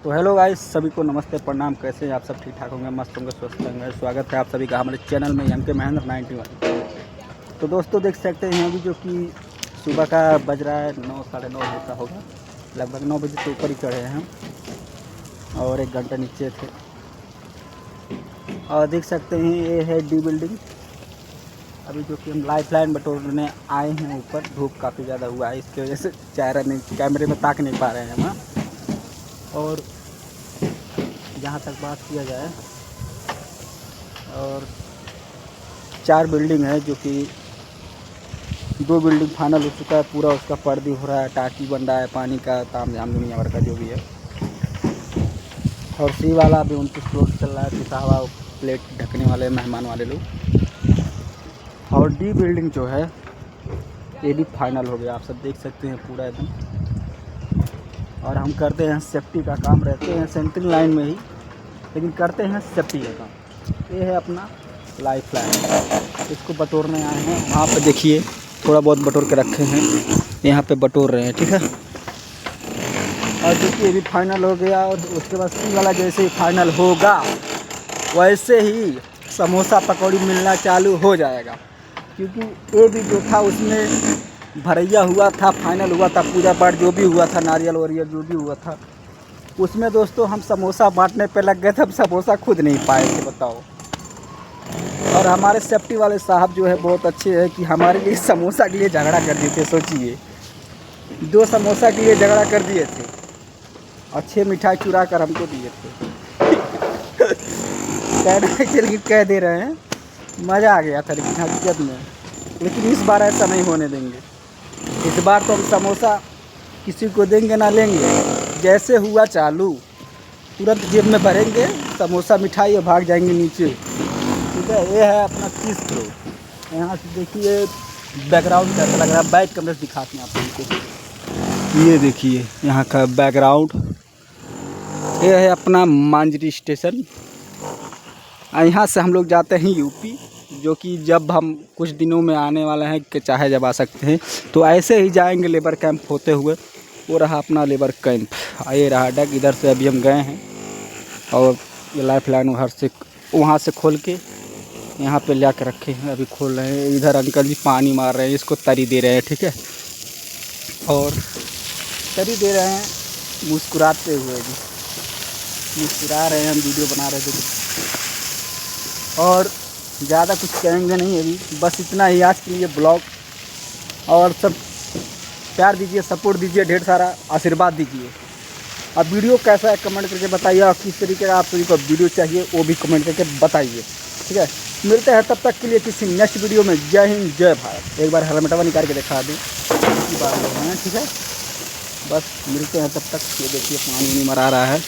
तो hello guys, सभी को नमस्ते प्रणाम। कैसे हैं आप? सब ठीक ठाक होंगे, मस्त होंगे, स्वस्थ होंगे। स्वागत है आप सभी का हमारे चैनल में एम के महेंद्र 91। तो दोस्तों देख सकते हैं अभी जो कि सुबह का बज रहा है 9 साढ़े 9 बजे का होगा, लगभग 9 बजे से ऊपर ही चढ़े हैं हम और 1 घंटा नीचे थे। और देख सकते हैं ये है डी बिल्डिंग। अभी जो कि हम लाइफ लाइन बटोरने आए हैं ऊपर। धूप काफ़ी ज़्यादा हुआ है, इसकी वजह से चेहरा नहीं, कैमरे में ताक नहीं पा रहे हैं हम। और जहाँ तक बात किया जाए, और 4 बिल्डिंग है जो कि 2 बिल्डिंग फाइनल हो चुका है, पूरा उसका पर्दी हो रहा है, टाँकी बन रहा है, पानी का ताम झाम दुनिया भर का जो भी है। और सी वाला अभी 29 फ्लोर चल रहा है, पिता हुआ प्लेट ढकने वाले मेहमान वाले लोग। और डी बिल्डिंग जो है ये भी फाइनल हो गया, आप सब देख सकते हैं पूरा एकदम। और हम करते हैं सेफ्टी का काम, रहते हैं सेंट्रिंग लाइन में ही, लेकिन करते हैं सेफ्टी का काम। ये है अपना लाइफ लाइन, इसको बटोरने आए हैं। वहाँ पे देखिए थोड़ा बहुत बटोर के रखे हैं, यहाँ पे बटोर रहे हैं, ठीक है। और देखिए ये भी फाइनल हो गया। और उसके बाद सी वाला जैसे ही फाइनल होगा वैसे ही समोसा पकौड़ी मिलना चालू हो जाएगा, क्योंकि ये भी जो था उसमें भरैया हुआ था, फाइनल हुआ था, पूजा पाठ जो भी हुआ था, नारियल वारियल जो भी हुआ था, उसमें दोस्तों हम समोसा बांटने पे लग गए थे, हम समोसा खुद नहीं पाए थे, बताओ। और हमारे सेफ्टी वाले साहब जो है बहुत अच्छे हैं कि हमारे लिए समोसा के लिए झगड़ा कर दिए थे। सोचिए 2 समोसा के लिए झगड़ा कर दिए थे और 6 मिठाई चुरा कर हमको दिए थे। कहने के लिए कह दे रहे हैं, मज़ा आ गया था लेकिन हकीकत में। लेकिन इस बार ऐसा नहीं होने देंगे। इस बार तो हम समोसा किसी को देंगे ना लेंगे, जैसे हुआ चालू तुरंत जेब में भरेंगे समोसा मिठाई और भाग जाएंगे नीचे, ठीक है। ये है अपना 30 फ्लोर। यहाँ से देखिए बैकग्राउंड कैसा लग रहा है, बैक कैमरे से दिखाते हैं आप लोगों को। ये देखिए यहाँ का बैकग्राउंड। ये है अपना मांजरी स्टेशन। यहाँ से हम लोग जाते हैं यूपी, जो कि जब हम कुछ दिनों में आने वाले हैं कि चाहे जब आ सकते हैं, तो ऐसे ही जाएंगे लेबर कैंप होते हुए। वो रहा अपना लेबर कैंप, ये रहा डक। इधर से अभी हम गए हैं और ये लाइफ लाइन वहाँ से खोल के यहाँ पे ला के रखे हैं, अभी खोल रहे हैं। इधर अंकल जी पानी मार रहे हैं, इसको तरी दे रहे हैं, ठीक है। और तरी दे रहे हैं मुस्कुराते हुए, जी मुस्कुरा रहे हैं। हम वीडियो बना रहे थे और ज़्यादा कुछ कहेंगे नहीं अभी, बस इतना ही आज के लिए ब्लॉग। और सब प्यार दीजिए, सपोर्ट दीजिए, ढेर सारा आशीर्वाद दीजिए। अब वीडियो कैसा है कमेंट करके बताइए, और किस तरीके का आप सभी को वीडियो चाहिए वो भी कमेंट करके बताइए, ठीक है। मिलते हैं तब तक के लिए किसी नेक्स्ट वीडियो में। जय हिंद, जय भारत। एक बार हेलमेटवा निकाल के दिखा दें, इसकी बात है, ठीक है। बस मिलते हैं तब तक। ये देखिए पानी नहीं मरा रहा है।